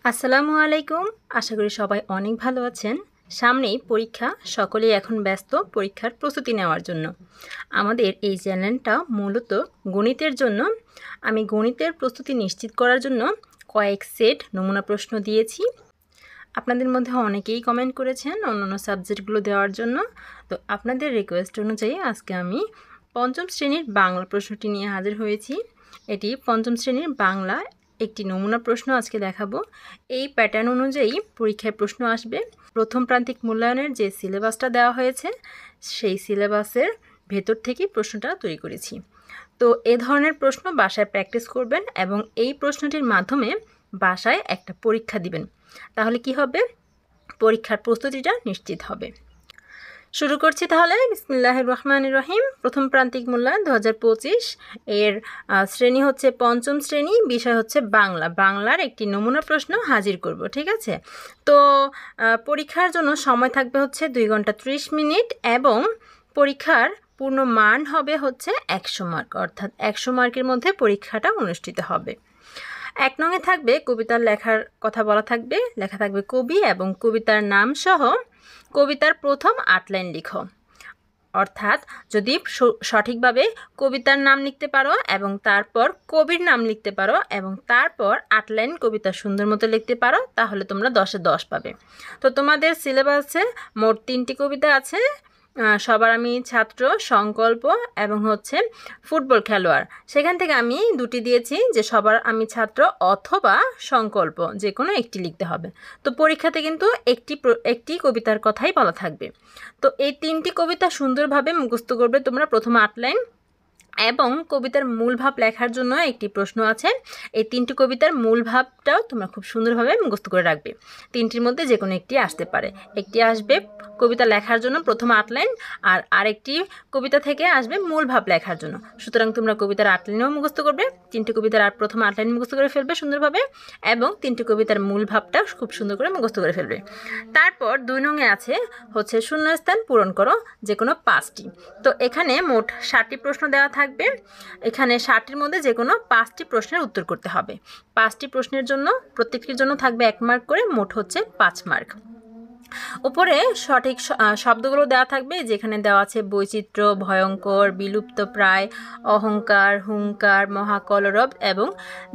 আসসালামু আলাইকুম। আশা করি সবাই অনেক ভালো আছেন। সামনেই পরীক্ষা, সকলেই এখন ব্যস্ত পরীক্ষার প্রস্তুতি নেওয়ার জন্য। আমাদের এই চ্যানেলটা মূলত গণিতের জন্য। আমি গণিতের প্রস্তুতি নিশ্চিত করার জন্য কয়েক সেট নমুনা প্রশ্ন দিয়েছি। আপনাদের মধ্যে অনেকেই কমেন্ট করেছেন অন্যান্য সাবজেক্টগুলো দেওয়ার জন্য। তো আপনাদের রিকোয়েস্ট অনুযায়ী আজকে আমি পঞ্চম শ্রেণীর বাংলা প্রশ্নটি নিয়ে হাজির হয়েছি। এটি পঞ্চম শ্রেণীর বাংলা একটি নমুনা প্রশ্ন আজকে দেখাবো। এই প্যাটার্ন অনুযায়ী পরীক্ষায় প্রশ্ন আসবে। প্রথম প্রান্তিক মূল্যায়নের যে সিলেবাসটা দেওয়া হয়েছে সেই সিলেবাসের ভেতর থেকেই প্রশ্নটা তৈরি করেছি। তো এ ধরনের প্রশ্ন বাসায় প্র্যাকটিস করবেন এবং এই প্রশ্নটির মাধ্যমে বাসায় একটা পরীক্ষা দিবেন। তাহলে কি হবে? পরীক্ষার প্রস্তুতিটা নিশ্চিত হবে। শুরু করছি তাহলে। বিসমিল্লাহির রহমানির রহিম। প্রথম প্রান্তিক মূল্যায়ন 2025 এর শ্রেণী হচ্ছে পঞ্চম শ্রেণী, বিষয় হচ্ছে বাংলা। বাংলার একটি নমুনা প্রশ্ন হাজির করব, ঠিক আছে? তো পরীক্ষার জন্য সময় থাকবে হচ্ছে 2 ঘন্টা 30 মিনিট এবং পরীক্ষার পূর্ণ মান হবে হচ্ছে 100 মার্ক, অর্থাৎ 100 মার্কের মধ্যে পরীক্ষাটা অনুষ্ঠিত হবে। 1 নংয়ে থাকবে কবিতার লেখার কথা বলা থাকবে, লেখা থাকবে কবি এবং কবিতার নাম সহ কবিতার প্রথম 8 লাইন লিখো। অর্থাৎ যদি সঠিকভাবে কবিতার নাম লিখতে পারো এবং তারপর কবির নাম লিখতে পারো এবং তারপর 8 লাইন কবিতা সুন্দর মতো লিখতে পারো তাহলে তোমরা 10-এ 10 পাবে। তো তোমাদের সিলেবাসে মোট 3টি কবিতা আছে। সবার আমি ছাত্র, সংকল্প এবং হচ্ছে ফুটবল খেলোয়াড়। সেখান থেকে আমি 2টি দিয়েছি যে সবার আমি ছাত্র অথবা সংকল্প, যে কোনো একটি লিখতে হবে। তো পরীক্ষাতে কিন্তু একটি কবিতার কথাই বলা থাকবে। তো এই 3টি কবিতা সুন্দরভাবে মুখস্থ করবে তোমরা, প্রথম 8 লাইন। এবং কবিতার মূল ভাব লেখার জন্য একটি প্রশ্ন আছে। এই 3টি কবিতার মূল ভাবটাও তোমরা খুব সুন্দরভাবে মুখস্থ করে রাখবে। 3টির মধ্যে যে কোনো একটি আসতে পারে। একটি আসবে কবিতা লেখার জন্য প্রথম 8 লাইন, আর আরেকটি কবিতা থেকে আসবে মূল ভাব লেখার জন্য। সুতরাং তোমরা কবিতার 8 লাইনও মুখস্থ করবে, 3টি কবিতার প্রথম 8 লাইন মুখস্থ করে ফেলবে সুন্দরভাবে এবং 3টি কবিতার মূল ভাবটাও খুব সুন্দর করে মুখস্থ করে ফেলবে। তারপর 2 নংয়ে আছে হচ্ছে শূন্যস্থান পূরণ করো, যে কোনো 5টি। তো এখানে মোট 60টি প্রশ্ন দেওয়া থাকবে। এখানে 60টির মধ্যে যে কোনো 5টি প্রশ্নের উত্তর করতে হবে। 5টি প্রশ্নের জন্য প্রত্যেকটির জন্য থাকবে 1 মার্ক করে, মোট হচ্ছে 5 মার্ক। উপরে সঠিক শব্দগুলো দেওয়া থাকবে, যেখানে দেওয়া আছে বৈচিত্র্য, ভয়ঙ্কর, বিলুপ্তপ্রায়, অহংকার, হুঙ্কার, মহাকলরব এবং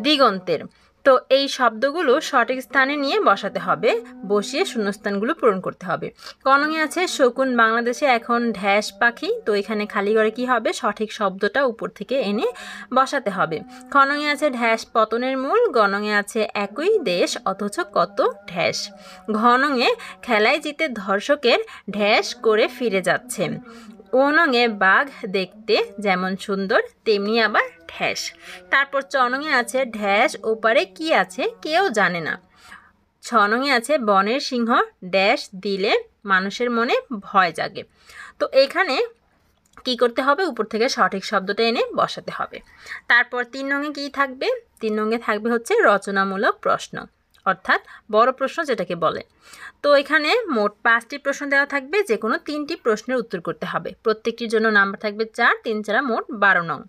দিগন্তের। তো এই শব্দগুলো সঠিক স্থানে নিয়ে বসাতে হবে, বসিয়ে শূন্যস্থানগুলো পূরণ করতে হবে। কনঙে আছে শকুন বাংলাদেশে এখন ঢ্যাস পাখি। তো এখানে খালি ঘরে কি হবে? সঠিক শব্দটা উপর থেকে এনে বসাতে হবে। খনঙে আছে ঢ্যাস পতনের মূল। গণঙে আছে একই দেশ অথচ কত ঢ্যাস। ঘনঙে খেলায় জিতে ধর্ষকের ঢ্যাস করে ফিরে যাচ্ছে। ওনঙে বাঘ দেখতে যেমন সুন্দর তেমনি আবার ঢ্যাস। তারপর চনঙে আছে ঢ্যাস ওপারে কি আছে কেউ জানে না। ছনঙে আছে বনের সিংহ ড্যাশ দিলে মানুষের মনে ভয় জাগে। তো এখানে কি করতে হবে? উপর থেকে সঠিক শব্দটা এনে বসাতে হবে। তারপর 3 নঙে কি থাকবে? 3 নঙে থাকবে হচ্ছে রচনামূলক প্রশ্ন, অর্থাৎ বড় প্রশ্ন যেটাকে বলে। তো এখানে মোট 5টি প্রশ্ন দেওয়া থাকবে, যে কোনো 3টি প্রশ্নের উত্তর করতে হবে। প্রত্যেকটির জন্য নাম্বার থাকবে 4, 3 4 মোট 12 নং।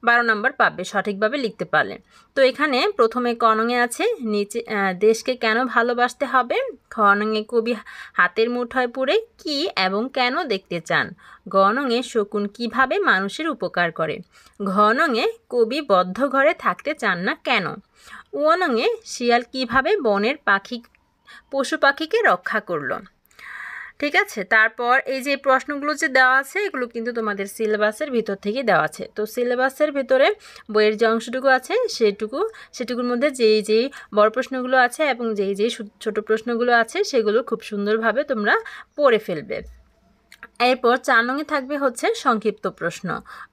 12 নম্বর পাবে সঠিকভাবে লিখতে পারলে। তো এখানে প্রথমে কনঙে আছে নিচে দেশকে কেন ভালোবাসতে হবে। খনঙে কবি হাতের মুঠোয় পুরে কি এবং কেন দেখতে চান। গনঙে শকুন কিভাবে মানুষের উপকার করে। ঘনঙে কবি বদ্ধ ঘরে থাকতে চান না কেন। ওনঙে শিয়াল কিভাবে বনের পশু পাখিকে রক্ষা করলো। ঠিক আছে। তারপর এই যে প্রশ্নগুলো যে দেওয়া আছে এগুলো কিন্তু তোমাদের সিলেবাসের ভিতর থেকে দেওয়া আছে। তো সিলেবাসের ভিতরে বইয়ের যে অংশটুকু আছে সেটুকুর মধ্যে যেই বড় প্রশ্নগুলো আছে এবং যেই ছোট প্রশ্নগুলো আছে সেগুলো খুব সুন্দরভাবে তোমরা পড়ে ফেলবে। এরপর 4 নঙে থাকবে হচ্ছে সংক্ষিপ্ত প্রশ্ন,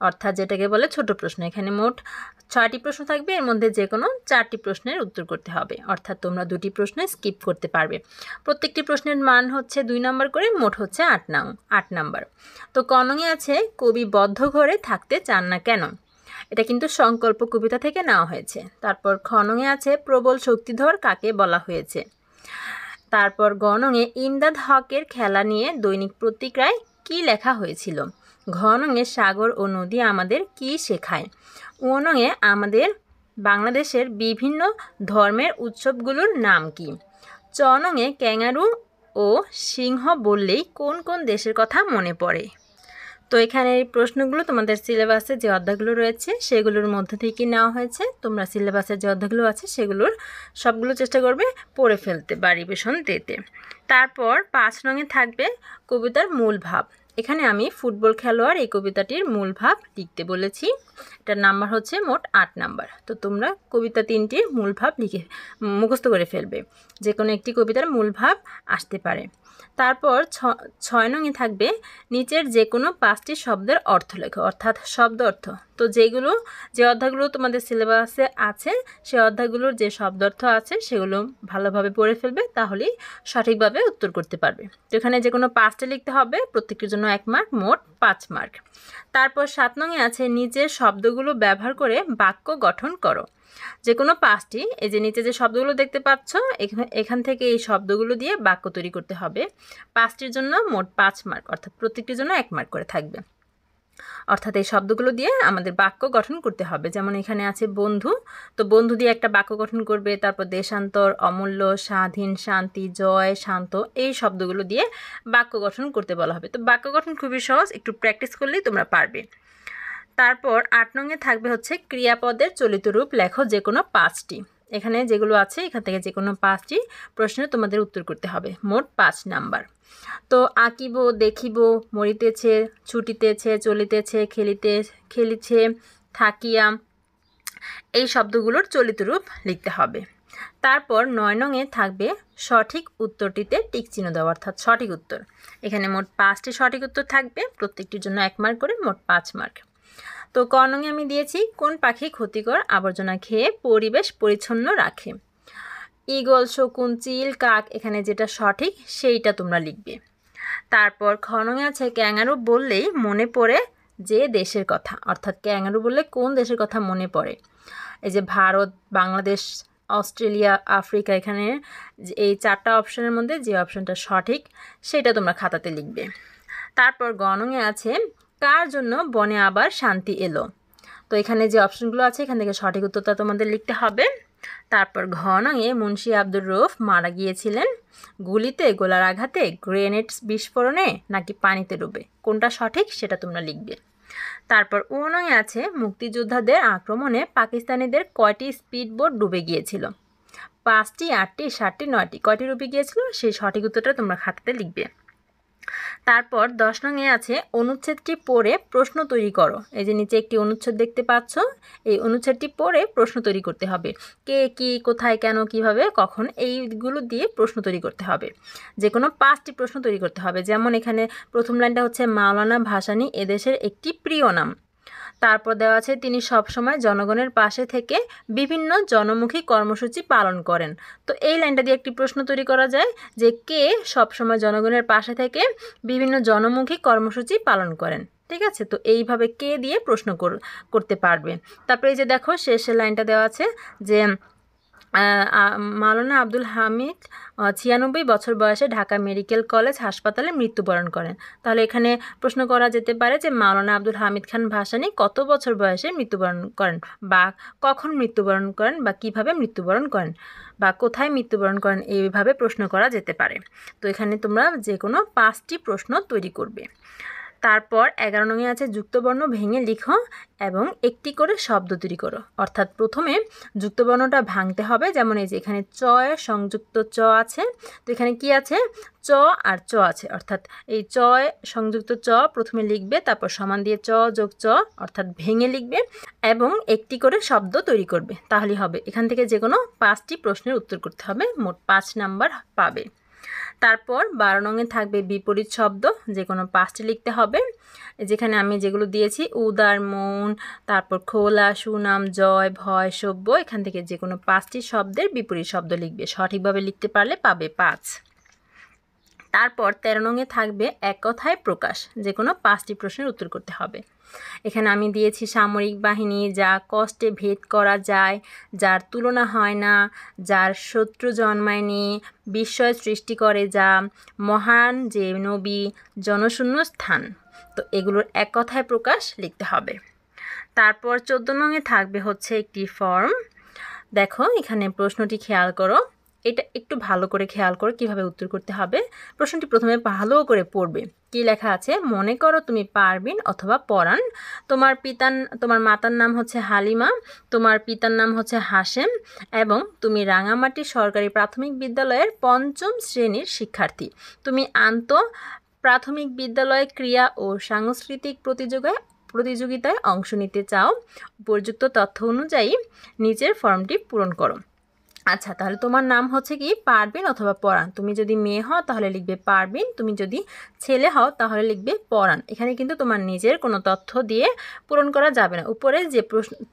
অর্থাৎ যেটাকে বলে ছোট প্রশ্ন। এখানে মোট 6টি প্রশ্ন থাকবে, এর মধ্যে যে কোনো 4টি প্রশ্নের উত্তর করতে হবে, অর্থাৎ তোমরা 2টি প্রশ্ন স্কিপ করতে পারবে। প্রত্যেকটি প্রশ্নের মান হচ্ছে 2 নম্বর করে, মোট হচ্ছে 8 নম্বর। তো কনঙে আছে কবি বদ্ধ ঘরে থাকতে চান না কেন। এটা কিন্তু সংকল্প কবিতা থেকে নেওয়া হয়েছে। তারপর খনঙে আছে প্রবল শক্তিধর কাকে বলা হয়েছে। তারপর গণঙে ইমদাদ হকের খেলা নিয়ে দৈনিক পত্রিকায় কি লেখা হয়েছিল। ঘনঙে সাগর ও নদী আমাদের কি শেখায়। ওনঙে আমাদের বাংলাদেশের বিভিন্ন ধর্মের উৎসবগুলোর নাম কি? চ নংয়ে ক্যাঙ্গারু ও সিংহ বললেই কোন কোন দেশের কথা মনে পড়ে? তো এখানে এই প্রশ্নগুলো তোমাদের সিলেবাসে যে অধ্যায়গুলো রয়েছে সেগুলোর মধ্যে থেকে নেওয়া হয়েছে। তোমরা সিলেবাসের যে অধ্যায়গুলো আছে সেগুলোর সবগুলো চেষ্টা করবে পড়ে ফেলতে বা রিভিশন দিতে। তারপর 5 নংয়ে থাকবে কবিতার মূল ভাব। এখানে আমি ফুটবল খেলোয়াড় এই কবিতাটির মূল ভাব লিখতে বলেছি। এটার নাম্বার হচ্ছে মোট 8 নাম্বার। তো তোমরা কবিতা 3টির মূল ভাব লিখে মুখস্থ করে ফেলবে। যে কোনো একটি কবিতার মূল ভাব আসতে পারে। তারপর 6 নংয়ে থাকবে নিচের যে কোনো 5টি শব্দের অর্থ লেখো, অর্থাৎ শব্দ অর্থ। তো যে অধ্যায়গুলো তোমাদের সিলেবাসে আছে সেই অধ্যায়গুলোর যে শব্দ অর্থ আছে সেগুলো ভালোভাবে পড়ে ফেলবে, তাহলেই সঠিকভাবে উত্তর করতে পারবে। তো এখানে যে কোনো 5টা লিখতে হবে, প্রত্যেকটির জন্য 1 মার্ক, মোট 5 মার্ক। তারপর 7 নংয়ে আছে নিচের শব্দগুলো ব্যবহার করে বাক্য গঠন করো। যে কোনো 5টি, এই যে নিচে যে শব্দগুলো দেখতে পাচ্ছ এখান থেকে এই শব্দগুলো দিয়ে বাক্য তৈরি করতে হবে। 5টির জন্য মোট 5 মার্ক, অর্থাৎ প্রত্যেকটির জন্য 1 মার্ক করে থাকবে। অর্থাৎ এই শব্দগুলো দিয়ে আমাদের বাক্য গঠন করতে হবে। যেমন এখানে আছে বন্ধু, তো বন্ধু দিয়ে একটা বাক্য গঠন করবে। তারপর দেশান্তর, অমূল্য, স্বাধীন, শান্তি, জয়, শান্ত, এই শব্দগুলো দিয়ে বাক্য গঠন করতে বলা হবে। তো বাক্য গঠন খুবই সহজ, একটু প্র্যাকটিস করলেই তোমরা পারবে। তারপর 8 নংয়ে থাকবে হচ্ছে ক্রিয়াপদের চলিত রূপ লেখো যে কোনো 5টি। এখানে যেগুলো আছে এখান থেকে যে কোনো 5টি প্রশ্নে তোমাদের উত্তর করতে হবে, মোট 5 নাম্বার। তো আঁকিব, দেখিব, মরিতেছে, ছুটিতেছে, চলিতেছে, খেলিছে, থাকিয়া, এই শব্দগুলোর চলিত রূপ লিখতে হবে। তারপর 9 নংয়ে থাকবে সঠিক উত্তরটিতে টিক চিহ্ন দেওয়া, অর্থাৎ সঠিক উত্তর। এখানে মোট 5টি সঠিক উত্তর থাকবে, প্রত্যেকটির জন্য 1 মার্ক করে, মোট 5 মার্ক। তো ক নংয়ে আমি দিয়েছি কোন পাখি ক্ষতিকর আবর্জনা খেয়ে পরিবেশ পরিচ্ছন্ন রাখে? ঈগল, শকুন, চিল, কাক, এখানে যেটা সঠিক সেইটা তোমরা লিখবে। তারপর খ নংয়ে আছে ক্যাঙ্গারু বললেই মনে পড়ে যে দেশের কথা, অর্থাৎ ক্যাঙ্গারু বললে কোন দেশের কথা মনে পড়ে? এই যে ভারত, বাংলাদেশ, অস্ট্রেলিয়া, আফ্রিকা, এখানে এই 4টা অপশনের মধ্যে যে অপশনটা সঠিক সেটা তোমরা খাতাতে লিখবে। তারপর গ নংয়ে আছে কার জন্য বনে আবার শান্তি এলো? তো এখানে যে অপশনগুলো আছে এখান থেকে সঠিক উত্তরটা তোমাদের লিখতে হবে। তারপর ঘ নংয়ে মুন্সি আব্দুর রউফ মারা গিয়েছিলেন গুলিতে, গোলার আঘাতে, গ্রেনেড বিস্ফোরণে, নাকি পানিতে ডুবে? কোনটা সঠিক সেটা তোমরা লিখবে। তারপর ও নংয়ে আছে মুক্তিযোদ্ধাদের আক্রমণে পাকিস্তানিদের কয়টি স্পিডবোট ডুবে গিয়েছিল? 5টি, 8টি, 7টি, 9টি, কয়টি ডুবে গিয়েছিল সেই সঠিক উত্তরটা তোমরা খাতাতে লিখবে। তারপর 10 নংয়ে আছে অনুচ্ছেদটি পড়ে প্রশ্ন তৈরি করো। এই যে নিচে একটি অনুচ্ছেদ দেখতে পাচ্ছ, এই অনুচ্ছেদটি পড়ে প্রশ্ন তৈরি করতে হবে। কে, কি, কোথায়, কেন, কিভাবে, কখন, এইগুলো দিয়ে প্রশ্ন তৈরি করতে হবে। যে কোনো 5টি প্রশ্ন তৈরি করতে হবে। যেমন এখানে প্রথম লাইনটা হচ্ছে মাওলানা ভাসানী এদেশের একটি প্রিয় নাম। তারপর দেওয়া আছে তিনি সবসময় জনগণের পাশে থেকে বিভিন্ন জনমুখী কর্মসূচি পালন করেন। তো এই লাইনটা দিয়ে একটি প্রশ্ন তৈরি করা যায় যে কে সবসময় জনগণের পাশে থেকে বিভিন্ন জনমুখী কর্মসূচি পালন করেন। ঠিক আছে, তো এইভাবে কে দিয়ে প্রশ্ন করতে পারবে। তারপরে এই যে দেখো শেষের লাইনটা দেওয়া আছে যে মাওলানা আব্দুল হামিদ 96 বছর বয়সে ঢাকা মেডিকেল কলেজ হাসপাতালে মৃত্যুবরণ করেন। তাহলে এখানে প্রশ্ন করা যেতে পারে যে মাওলানা আব্দুল হামিদ খান ভাসানী কত বছর বয়সে মৃত্যুবরণ করেন, বা কখন মৃত্যুবরণ করেন, বা কিভাবে মৃত্যুবরণ করেন, বা কোথায় মৃত্যুবরণ করেন, এইভাবে প্রশ্ন করা যেতে পারে। তো এখানে তোমরা যে কোনো 5টি প্রশ্ন তৈরি করবে। তারপর 11 নংয়ে আছে যুক্তবর্ণ ভেঙে লিখো এবং একটি করে শব্দ তৈরি করো। অর্থাৎ প্রথমে যুক্তবর্ণটা ভাঙতে হবে। যেমন এই যে এখানে চ সংযুক্ত চ আছে, তো এখানে কি আছে চ আর চ আছে, অর্থাৎ এই চ সংযুক্ত চ প্রথমে লিখবে, তারপর সমান দিয়ে চ যোগ চ, অর্থাৎ ভেঙে লিখবে এবং একটি করে শব্দ তৈরি করবে, তাহলেই হবে। এখান থেকে যে কোনো 5টি প্রশ্নের উত্তর করতে হবে, মোট 5 নাম্বার পাবে। তারপর 12 নংয়ে থাকবে বিপরীত শব্দ, যে কোনো 5টি লিখতে হবে। যেখানে আমি যেগুলো দিয়েছি উদার, মন, তারপর খোলা, সুনাম, জয়, ভয়, সভ্য, এখান থেকে যে কোনো 5টি শব্দের বিপরীত শব্দ লিখবে। সঠিকভাবে লিখতে পারলে পাবে 5। তারপর 13 নংয়ে থাকবে এক কথায় প্রকাশ, যে কোনো 5টি প্রশ্নের উত্তর করতে হবে। এখানে আমি দিয়েছি সামরিক বাহিনী যা কষ্টে ভেদ করা যায়, যার তুলনা হয় না, যার শত্রু জন্মায়নি, বিস্ময় সৃষ্টি করে যা, মহান যে নবী, জনশূন্য স্থান। তো এগুলোর এক কথায় প্রকাশ লিখতে হবে। তারপর 14 নংয়ে থাকবে হচ্ছে একটি ফর্ম। দেখো এখানে প্রশ্নটি খেয়াল করো, এটা একটু ভালো করে খেয়াল করো কিভাবে উত্তর করতে হবে। প্রশ্নটি প্রথমে ভালো করে পড়বে। কি লেখা আছে? মনে করো তুমি পারবিন অথবা পরাণ, তোমার মাতার নাম হচ্ছে হালিমা, তোমার পিতার নাম হচ্ছে হাশেম এবং তুমি রাঙামাটি সরকারি প্রাথমিক বিদ্যালয়ের 5ম শ্রেণীর শিক্ষার্থী। তুমি প্রাথমিক বিদ্যালয়ে ক্রীড়া ও সাংস্কৃতিক প্রতিযোগিতায় অংশ নিতে চাও। উপযুক্ত তথ্য অনুযায়ী নিচের ফর্মটি পূরণ করো। আচ্ছা, তাহলে তোমার নাম হচ্ছে কি পারবিন অথবা পরাণ। তুমি যদি মেয়ে হও তাহলে লিখবে পারবিন, তুমি যদি ছেলে হও তাহলে লিখবে পরাণ। এখানে কিন্তু তোমার নিজের কোনো তথ্য দিয়ে পূরণ করা যাবে না, উপরে যে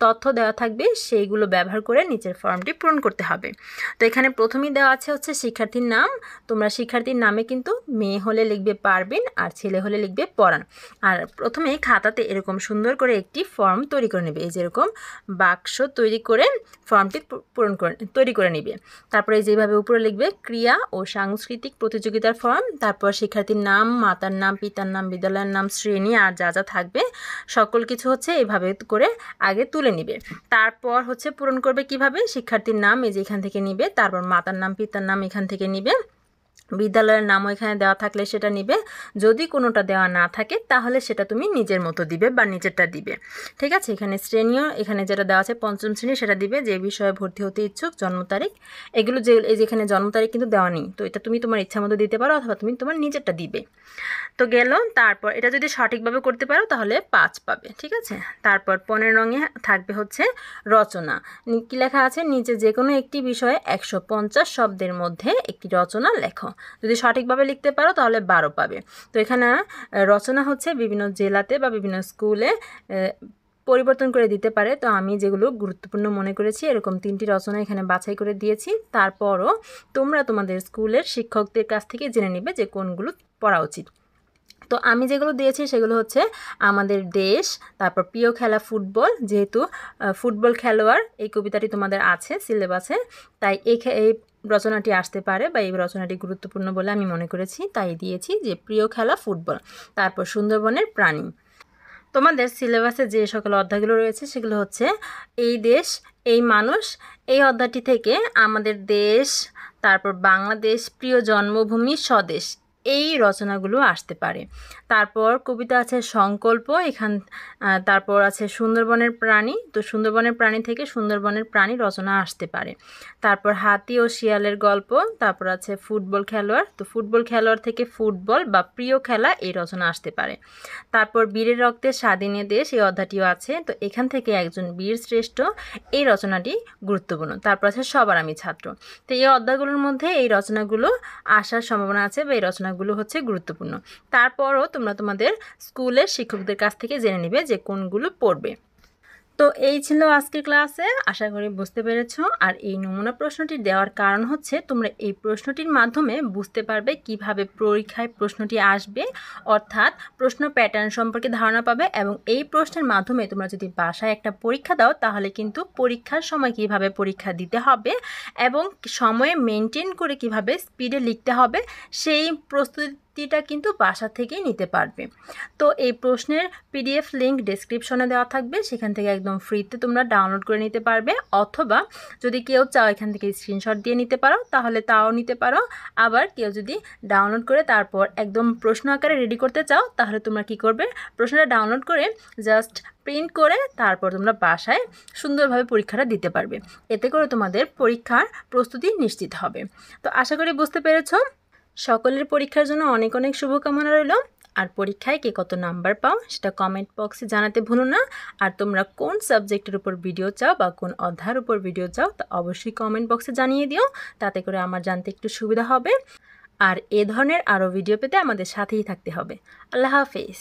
তথ্য দেওয়া থাকবে সেইগুলো ব্যবহার করে নিচের ফর্মটি পূরণ করতে হবে। তো এখানে প্রথমেই দেওয়া আছে হচ্ছে শিক্ষার্থীর নাম। তোমরা শিক্ষার্থীর নামে কিন্তু মেয়ে হলে লিখবে পারবিন আর ছেলে হলে লিখবে পরাণ। আর প্রথমে খাতাতে এরকম সুন্দর করে একটি ফর্ম তৈরি করে নেবে, এই যেরকম বাক্স তৈরি করে ফর্মটি তৈরি করে নিবে। তারপরে যেভাবে উপরে লিখবে ক্রীড়া ও সাংস্কৃতিক প্রতিযোগিতার ফর্ম, তারপর শিক্ষার্থীর নাম, মাতার নাম, পিতার নাম, বিদ্যালয়ের নাম, শ্রেণী আর যা যা থাকবে সকল কিছু হচ্ছে এভাবে করে আগে তুলে নিবে। তারপর হচ্ছে পূরণ করবে কিভাবে? শিক্ষার্থীর নাম এই যে এখান থেকে নিবে, তারপর মাতার নাম, পিতার নাম এখান থেকে নিবে, বিদ্যালয়ের নামও এখানে দেওয়া থাকলে সেটা নিবে, যদি কোনোটা দেওয়া না থাকে তাহলে সেটা তুমি নিজের মতো দিবে বা নিজেরটা দিবে। ঠিক আছে, এখানে শ্রেণীও এখানে যেটা দেওয়া আছে 5ম শ্রেণী সেটা দিবে, যে বিষয়ে ভর্তি হতে ইচ্ছুক, জন্ম তারিখ, এগুলো এই যেখানে জন্ম তারিখ কিন্তু দেওয়া নেই, তো এটা তুমি তোমার ইচ্ছা মতো দিতে পারো অথবা তুমি তোমার নিজেরটা দিবে। তো গেল। তারপর এটা যদি সঠিকভাবে করতে পারো তাহলে 5 পাবে। ঠিক আছে, তারপর 15 রঙে থাকবে হচ্ছে রচনা। কি লেখা আছে? নিচে যে কোনো একটি বিষয়ে 150 শব্দের মধ্যে একটি রচনা লেখো। যদি সঠিকভাবে লিখতে পারো তাহলে 12 পাবে। তো এখানে রচনা হচ্ছে বিভিন্ন জেলাতে বা বিভিন্ন স্কুলে পরিবর্তন করে দিতে পারে। তো আমি যেগুলো গুরুত্বপূর্ণ মনে করেছি এরকম 3টি রচনা এখানে বাছাই করে দিয়েছি। তারপরও তোমরা তোমাদের স্কুলের শিক্ষকদের কাছ থেকে জেনে নিবে যে কোনগুলো পড়া উচিত। তো আমি যেগুলো দিয়েছি সেগুলো হচ্ছে আমাদের দেশ, তারপর প্রিয় খেলা ফুটবল, যেহেতু ফুটবল খেলোয়াড় এই কবিতাটি তোমাদের আছে সিলেবাসে, তাই এই রচনাটি আসতে পারে বা এই রচনাটি গুরুত্বপূর্ণ বলে আমি মনে করেছি, তাই দিয়েছি যে প্রিয় খেলা ফুটবল। তারপর সুন্দরবনের প্রাণী। তোমাদের সিলেবাসে যে সকল অধ্যায়গুলো রয়েছে সেগুলো হচ্ছে এই দেশ, এই মানুষ, এই অধ্যায়টি থেকে আমাদের দেশ, তারপর বাংলাদেশ, প্রিয় জন্মভূমি, স্বদেশ, এই রচনাগুলো আসতে পারে। তারপর কবিতা আছে সংকল্প, তারপর আছে সুন্দরবনের প্রাণী, তো সুন্দরবনের প্রাণী থেকে সুন্দরবনের প্রাণী রচনা আসতে পারে। তারপর হাতি ও শিয়ালের গল্প, তারপর আছে ফুটবল খেলোয়াড়, তো ফুটবল খেলোয়াড় থেকে ফুটবল বা প্রিয় খেলা এই রচনা আসতে পারে। তারপর বীরের রক্তে স্বাধীনে দেশ, এই অধ্যায়টিও আছে, তো এখান থেকে একজন বীর শ্রেষ্ঠ, এই রচনাটি গুরুত্বপূর্ণ। তারপর আছে সবার আমি ছাত্র। তো এই অধ্যায়গুলোর মধ্যে এই রচনাগুলো আসার সম্ভাবনা আছে বা এই রচনাগুলো হচ্ছে গুরুত্বপূর্ণ। তারপরও তোমরা তোমাদের স্কুলের শিক্ষকদের কাছ থেকে জেনে নিবে যে কোনগুলো পড়বে। তো এই ছিল আজকের ক্লাসে, আশা করি বুঝতে পেরেছো। আর এই নমুনা প্রশ্নটি দেওয়ার কারণ হচ্ছে তোমরা এই প্রশ্নটির মাধ্যমে বুঝতে পারবে কিভাবে পরীক্ষায় প্রশ্নটি আসবে, অর্থাৎ প্রশ্ন প্যাটার্ন সম্পর্কে ধারণা পাবে। এবং এই প্রশ্নের মাধ্যমে তোমরা যদি বাসায় একটা পরীক্ষা দাও তাহলে কিন্তু পরীক্ষার সময় কিভাবে পরীক্ষা দিতে হবে এবং সময়ে মেনটেন করে কিভাবে স্পিডে লিখতে হবে সেই প্রস্তুতিটা কিন্তু বাসা থেকেই নিতে পারবে। তো এই প্রশ্নের PDF লিঙ্ক ডেসক্রিপশনে দেওয়া থাকবে, সেখান থেকে একদম ফ্রিতে তোমরা ডাউনলোড করে নিতে পারবে, অথবা যদি কেউ চাও এখান থেকে স্ক্রিনশট দিয়ে নিতে পারো তাহলে তাও নিতে পারো। আবার কেউ যদি ডাউনলোড করে তারপর একদম প্রশ্ন আকারে রেডি করতে চাও তাহলে তোমরা কি করবে, প্রশ্নটা ডাউনলোড করে জাস্ট প্রিন্ট করে তারপর তোমরা বাসায় সুন্দরভাবে পরীক্ষাটা দিতে পারবে। এতে করে তোমাদের পরীক্ষার প্রস্তুতি নিশ্চিত হবে। তো আশা করি বুঝতে পেরেছো। সকলের পরীক্ষার জন্য অনেক অনেক শুভকামনা রইল। আর পরীক্ষায় কে কত নাম্বার পাও সেটা কমেন্ট বক্সে জানাতে ভুলো না। আর তোমরা কোন সাবজেক্টের উপর ভিডিও চাও বা কোন অধ্যায়ের উপর ভিডিও চাও তা অবশ্যই কমেন্ট বক্সে জানিয়ে দিও, তাতে করে আমার জানতে একটু সুবিধা হবে। আর এ ধরনের আরও ভিডিও পেতে আমাদের সাথেই থাকতে হবে। আল্লাহ হাফেজ।